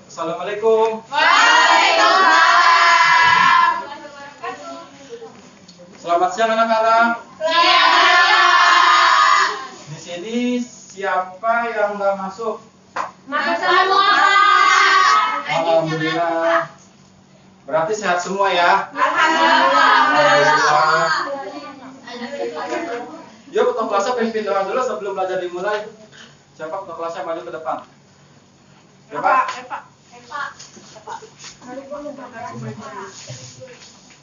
Assalamualaikum. Waalaikumsalam. Selamat siang anak-anak. Siang. Di sini siapa yang nggak masuk? Masuk semua. Alhamdulillah. Berarti sehat semua ya? Alhamdulillah. Yuk ketua kelasnya pimpin doa dulu sebelum belajar dimulai. Siapa ketua kelasnya maju ke depan? Siapa?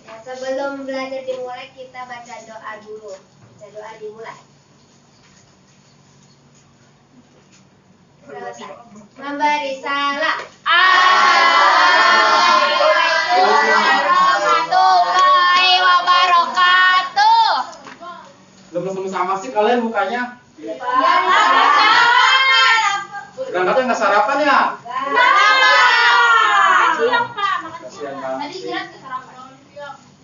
Ya, sebelum belajar dimulai kita baca doa dulu. Baca doa dimulai. Memberi salam. Assalamualaikum warahmatullahi wabarakatuh. Belum sama sih kalian mukanya. Ya, Berangkatnya nggak sarapan ya? Siang, Pak. Kasihan banget Tadi sih. istirahat ke sarapan.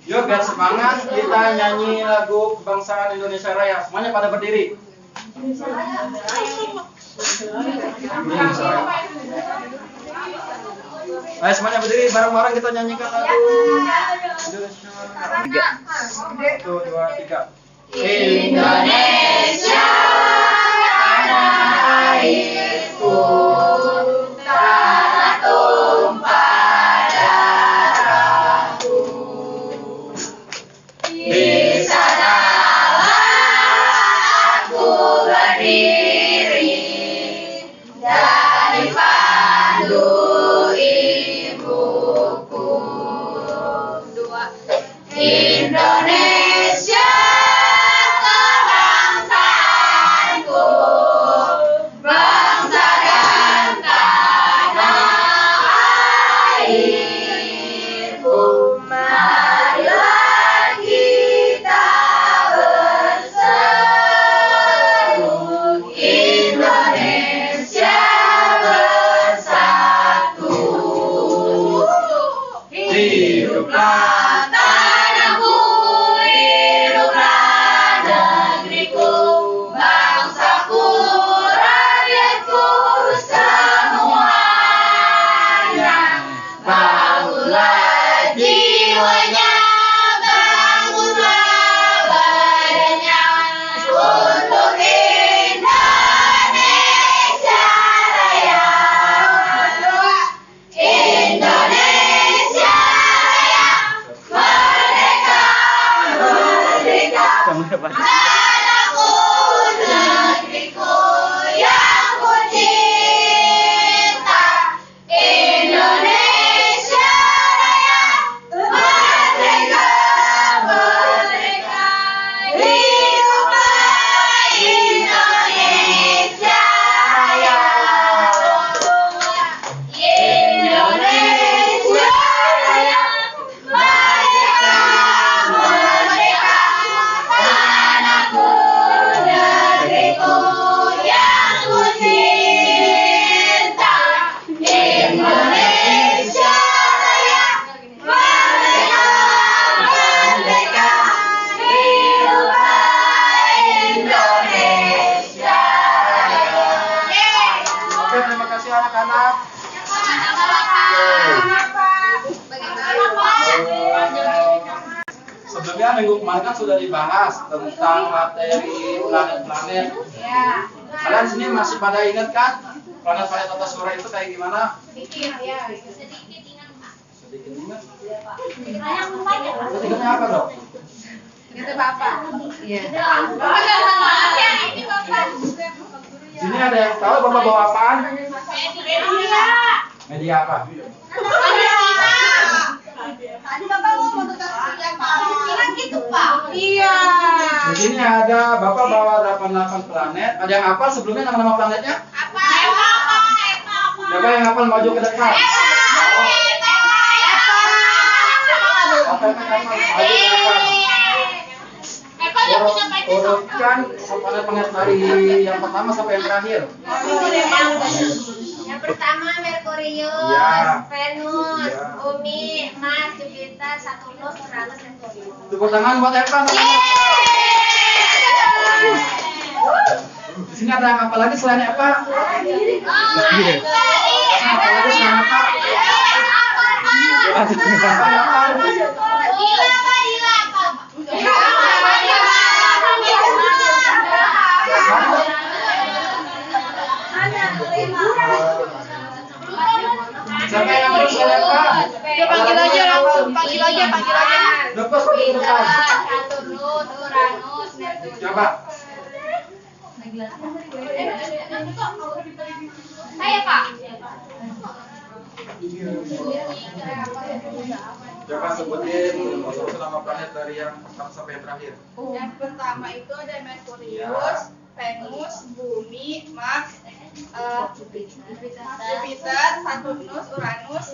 Yuk biar semangat kita nyanyi lagu kebangsaan Indonesia Raya. Semuanya pada berdiri. Ayo semuanya berdiri bareng-bareng kita nyanyikan lagu Indonesia Raya. 1, 2, 3. Indonesia tanah airku, tanah tumpah darahku. Di sanalah aku berdiri dan dipandu ibuku. Indonesia kebangsaanku, bangsa dan tanah airku. Marilah kita berseru, Indonesia bersatu. Hiduplah tanahku, hiduplah negeriku, bangsaku, rakyatku semuanya. Bangunlah jiwanya, bangunlah badannya untuk Indonesia Raya. Indonesia Raya, merdeka, merdeka. Tanahku, negeriku yang ku cinta. Indonesia Raya, merdeka, merdeka. Hiduplah Indonesia Raya. Indonesia Raya, merdeka, merdeka. Tanahku, negeriku yang ku cinta. Indonesia Raya, merdeka, merdeka. Hiduplah Indonesia Raya. Oke, terima kasih anak-anak. Sebelumnya minggu kemarin kan sudah dibahas tentang materi planet-planet. Kalian sini masih pada ingat kan planet-planet tata surya itu kayak gimana? Pikir ya. Sedikit ingat. Terus ingatnya apa dok? Itu Bapak. Iya. Sini ada yang tahu bapak bawa apaan? Media apa? Tadi Bapak ngomong tentang yang bilang gitu, Pak. Iya. Di sini ada bapak bawa 88 planet. Ada yang hafal sebelumnya nama-nama planetnya? Apa? Siapa yang hafal maju ke depan? Apa yang hafal maju ke depan? Urutkan planet-planet dari yang pertama sampai yang terakhir. Yang pertama Merkurius, Ya. Venus, Ya. Bumi, Mars, Jupiter, Saturnus, Uranus, Neptunus. Tepuk tangan buat Evan. Di sini ada apa lagi selain apa? Apa lagi selain apa? Siapa yang mau selain apa? Panggil aja langsung, panggil aja. Lepas ke depan. Coba. Saya Pak. Coba sebutin unsur nama planet dari yang pertama sampai yang terakhir. Yang pertama itu ada Merkurius, Venus, Bumi, Mars, Jupiter, Saturnus, Uranus,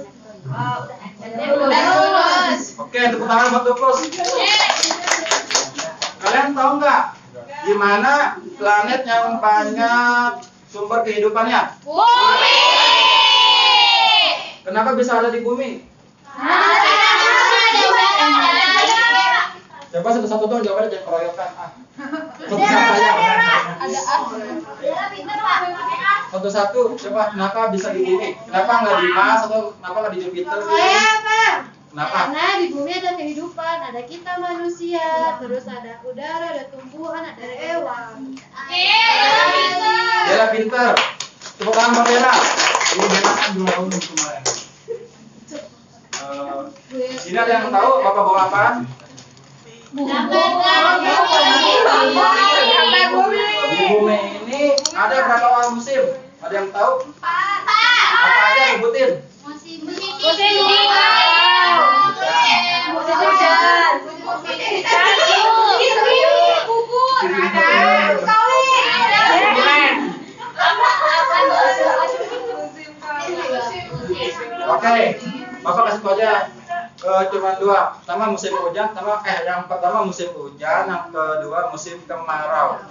Neptunus. Oke, tepuk tangan buat Tupus. Kalian tahu nggak gimana planet yang banyak sumber kehidupannya? Bumi. Kenapa bisa ada di bumi? Coba satu-satu dong jawabannya, jangan keroyokan. Satu-satu, coba kenapa bisa di bumi? Kenapa nggak di Mars atau kenapa nggak di Jupiter? Kenapa? Karena di bumi ada kehidupan, ada kita manusia, terus ada udara, ada tumbuhan, ada hewan. Bella pinter. Tepuk tangan buat Bella. Ini Bella kan 2 tahun kemarin. Sini ada yang tahu Bapak bawa apa? Di bumi ini ada berapa musim? Ada yang tahu? Apa aja sebutin? Musim Oke, Bapak kasih tahu aja cuma 2. Pertama musim hujan, yang pertama musim hujan, yang kedua musim kemarau.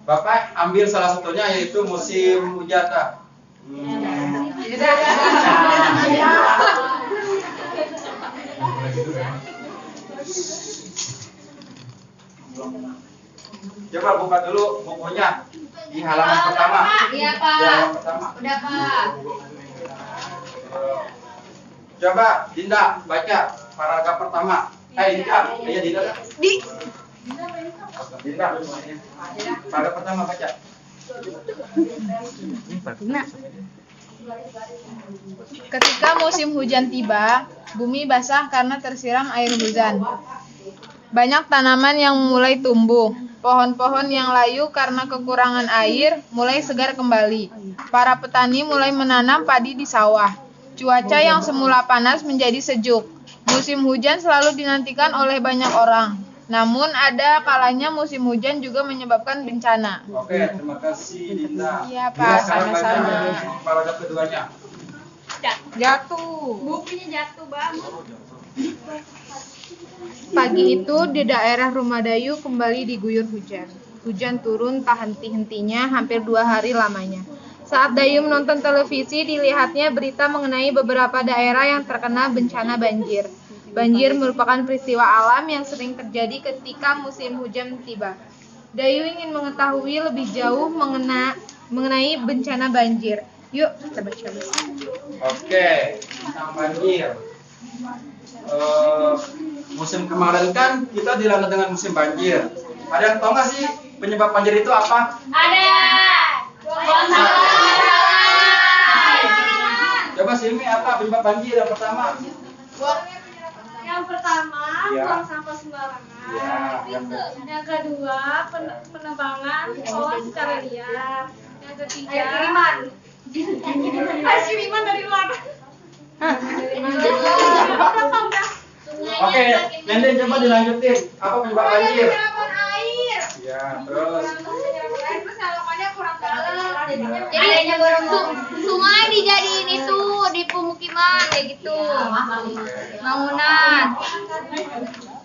Bapak ambil salah satunya yaitu musim hujan dah. Coba buka dulu bukunya di halaman pertama. Iya Pak. Di halaman pertama. Udah Pak. Coba Dinda baca paragraf pertama. Dinda, Dinda. Dinda, paragraf pertama baca. Ketika musim hujan tiba, bumi basah karena tersiram air hujan. Banyak tanaman yang mulai tumbuh. Pohon-pohon yang layu karena kekurangan air mulai segar kembali. Para petani mulai menanam padi di sawah. Cuaca yang semula panas menjadi sejuk. Musim hujan selalu dinantikan oleh banyak orang. Namun ada kalanya musim hujan juga menyebabkan bencana. Oke, terima kasih Dinda. Iya, Pak, sama-sama. Paragraf keduanya. Jatuh. Bukunya jatuh Bang. Pagi itu di daerah Rumadayu kembali diguyur hujan. Hujan turun tak henti-hentinya hampir 2 hari lamanya. Saat Dayu menonton televisi, dilihatnya berita mengenai beberapa daerah yang terkena bencana banjir. Banjir merupakan peristiwa alam yang sering terjadi ketika musim hujan tiba. Dayu ingin mengetahui lebih jauh mengenai bencana banjir. Yuk, kita baca. Oke, tentang banjir. Musim kemarin kan kita dilanda dengan musim banjir. Ada yang tahu nggak sih penyebab banjir itu apa? Ada. Coba Silmi, apa penyebab banjir yang pertama? Yang pertama, Ya. buang sampah sembarangan. Ya, Yang kedua, penebangan pohon secara liar. Yang ketiga, Air kiriman. air kiriman dari luar. Oke, Nende coba dilanjutin. Apa penyebab banjir? Penyerapan air. Ya, terus. Terus selokannya kurang dalam. Jadi sungai dijadiin itu di pemukiman kayak gitu. Bangunan.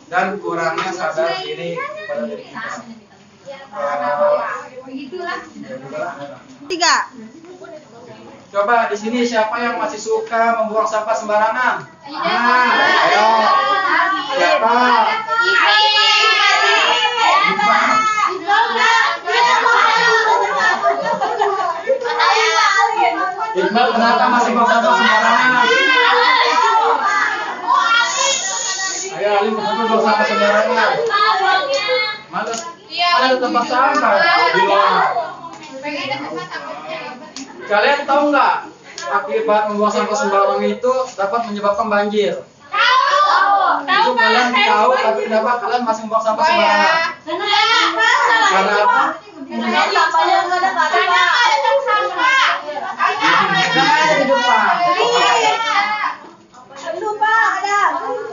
Dan kurangnya sadar diri pada diri kita. Begitulah. 3. Coba di sini siapa yang masih suka membuang sampah sembarangan? Ayo. Siapa? sampah sembarangan. Mana ada tempat sampah di luar? Kalian tahu nggak akibat membuang sampah sembarangan itu dapat menyebabkan banjir? Itu kalian tahu, tapi kenapa kalian masih membuang sampah sembarangan? Karena apa? Karena sampahnya nggak ada sampah. Kan ada di depan. Lupa ada.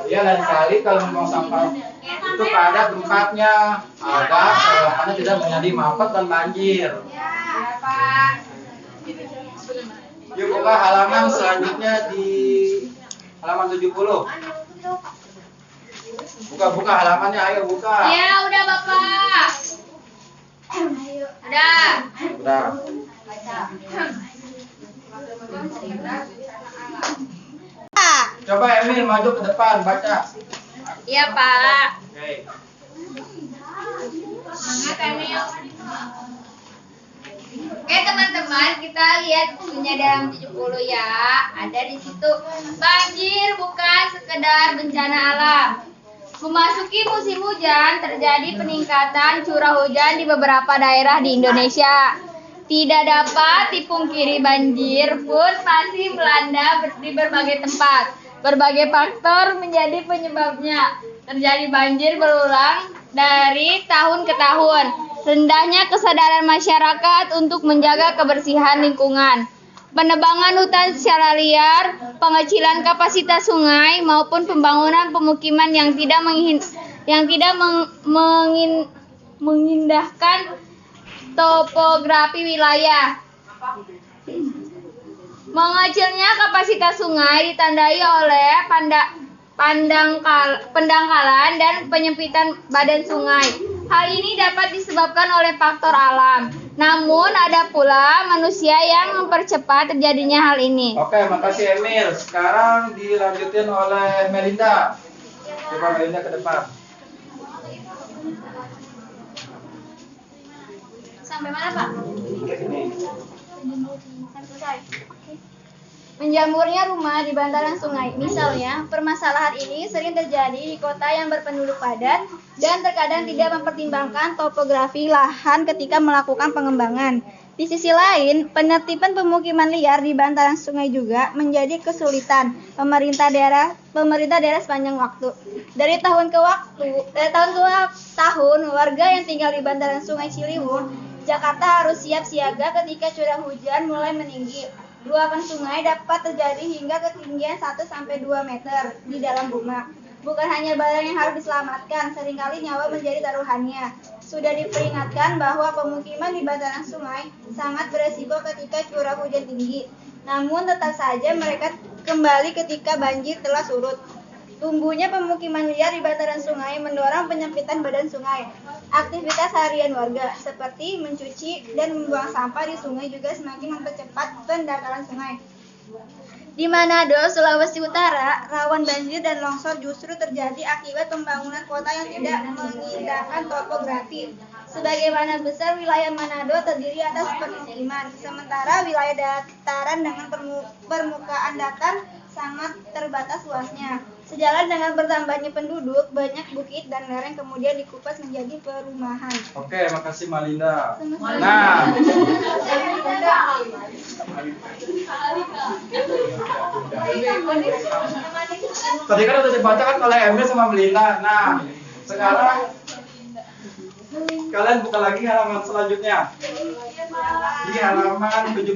Ya, lain kali kalau membuang sampah itu pada tempatnya agar sampahnya tidak menjadi mampet dan banjir. Ya, Pak. Yuk buka halaman selanjutnya di halaman 70. Buka halamannya, ayo buka. Ya, udah Bapak. Udah. Udah. Coba Emil maju ke depan baca. Iya, Pak. Oke. Semangat, Emil. Oke, teman-teman, kita lihat bukunya dalam 70 ya. Ada di situ. Banjir bukan sekedar bencana alam. Memasuki musim hujan, terjadi peningkatan curah hujan di beberapa daerah di Indonesia. Tidak dapat dipungkiri, banjir pun masih melanda di berbagai tempat. Berbagai faktor menjadi penyebabnya. Terjadi banjir berulang dari tahun ke tahun. Rendahnya kesadaran masyarakat untuk menjaga kebersihan lingkungan. Penebangan hutan secara liar, pengecilan kapasitas sungai maupun pembangunan pemukiman yang tidak mengindahkan topografi wilayah. Mengecilnya kapasitas sungai ditandai oleh pendangkalan dan penyempitan badan sungai. Hal ini dapat disebabkan oleh faktor alam. Namun ada pula manusia yang mempercepat terjadinya hal ini. Oke, makasih Emil. Sekarang dilanjutin oleh Melinda. Coba Melinda ke depan. Sampai mana, Pak? Ini. Selesai. Menjamurnya rumah di bantaran sungai. Misalnya, permasalahan ini sering terjadi di kota yang berpenduduk padat dan terkadang tidak mempertimbangkan topografi lahan ketika melakukan pengembangan. Di sisi lain, penertiban pemukiman liar di bantaran sungai juga menjadi kesulitan pemerintah daerah sepanjang waktu. Dari tahun ke tahun, warga yang tinggal di bantaran Sungai Ciliwung, Jakarta harus siap siaga ketika curah hujan mulai meninggi. Luapan sungai dapat terjadi hingga ketinggian 1-2 meter di dalam rumah. Bukan hanya barang yang harus diselamatkan, seringkali nyawa menjadi taruhannya. Sudah diperingatkan bahwa pemukiman di bantaran sungai sangat beresiko ketika curah hujan tinggi. Namun tetap saja mereka kembali ketika banjir telah surut. Tumbuhnya pemukiman liar di bantaran sungai mendorong penyempitan badan sungai. Aktivitas harian warga seperti mencuci dan membuang sampah di sungai juga semakin mempercepat pendangkalan sungai. Di Manado, Sulawesi Utara, rawan banjir dan longsor justru terjadi akibat pembangunan kota yang tidak mengindahkan topografi. Sebagaimana besar wilayah Manado terdiri atas permukiman, sementara wilayah dataran dengan permukaan datar sangat terbatas luasnya. Sejalan dengan bertambahnya penduduk, banyak bukit dan lereng kemudian dikupas menjadi perumahan. Oke, makasih Malinda. Nah, tadi kan udah dibacakan oleh Emil sama Melinda. Nah, sekarang kalian buka lagi halaman selanjutnya. Di halaman 72.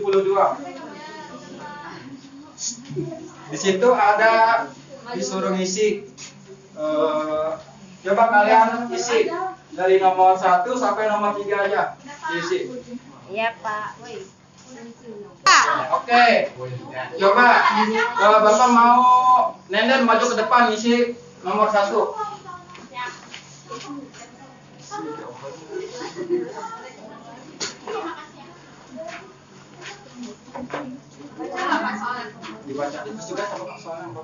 Di situ ada disuruh ngisi. Coba kalian isi dari nomor 1 sampai nomor 3 aja. Isi. Iya, Pak. Oke. Coba kalau Bapak mau Nenden maju ke depan isi nomor 1. Dibaca terus juga sama Pak soalnya.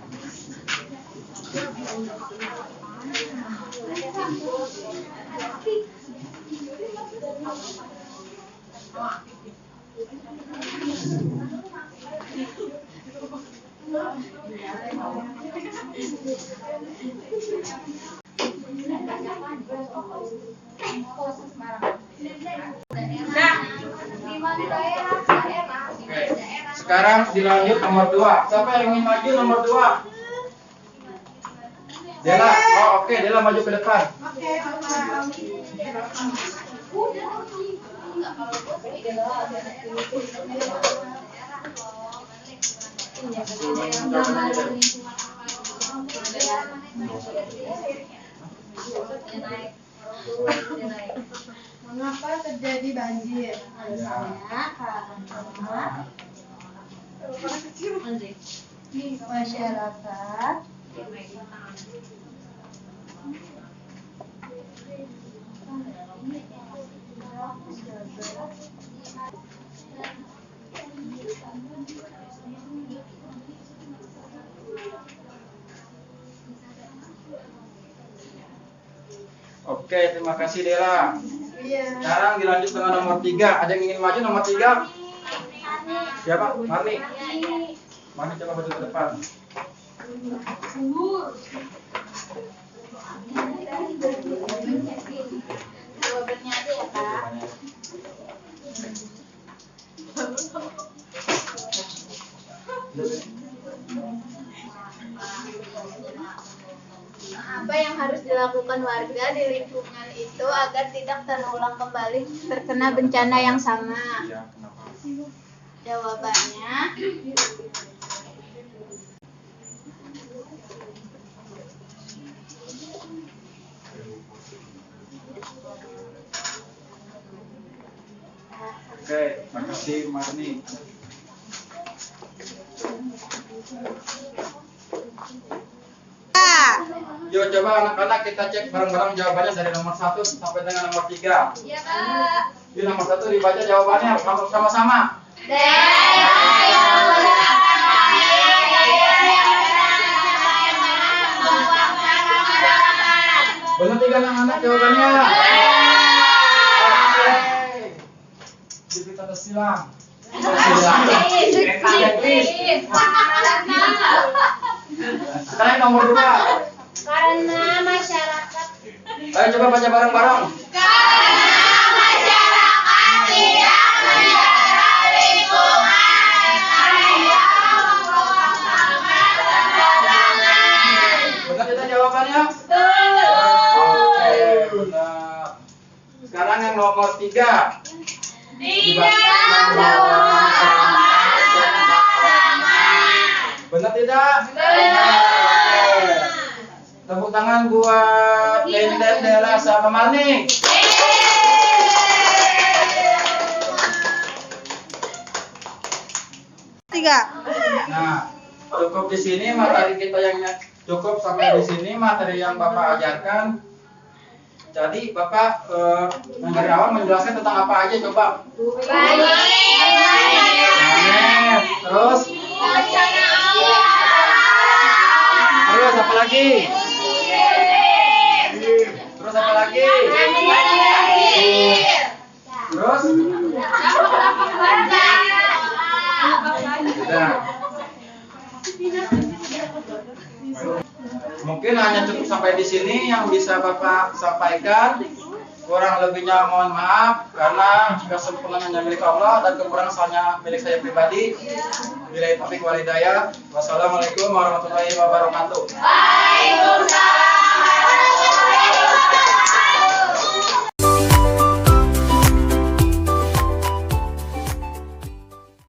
Oke. Sekarang dilanjut nomor 2. Siapa yang ingin maju nomor 2? Dela. Oh, oke, Dela maju ke depan. Mengapa terjadi banjir? Masyarakat Oke, terima kasih Dela. Iya. Sekarang dilanjut dengan nomor 3. Ada yang ingin maju nomor 3? Siapa? Marni. Marni coba maju ke depan. Apa yang harus dilakukan warga di lingkungan itu agar tidak terulang kembali terkena bencana yang sama? Iya, kenapa? Jawabannya, Oke, makasih Marni. Yuk coba anak-anak kita cek bareng-bareng jawabannya dari nomor 1 sampai dengan nomor 3. ya Kak. Yuk nomor 1 dibaca jawabannya sama-sama. Benar tidak anak-anak jawabannya? Oke. Kita tes silang. Sekarang nomor 2. Karena masyarakat Ayo coba baca bareng-bareng. Benar tidak jawabannya? Oke, benar. Sekarang yang nomor 3. Benar tidak? Oke. Tepuk tangan buat Linden, Dela, sama Marni. Nah, cukup di sini materi kita yang cukup sampai di sini materi yang Bapak ajarkan. Jadi Bapak yang dari awal menjelaskan tentang apa aja coba. Terus apa lagi? Terus apa lagi? Terus? Nah. Mungkin hanya cukup sampai di sini yang bisa Bapak sampaikan. Kurang lebihnya mohon maaf karena kesempurnaan milik Allah dan kekurangannya milik saya pribadi. Billahi taufiq wal hidayah. Wassalamualaikum warahmatullahi wabarakatuh. Waalaikumsalam.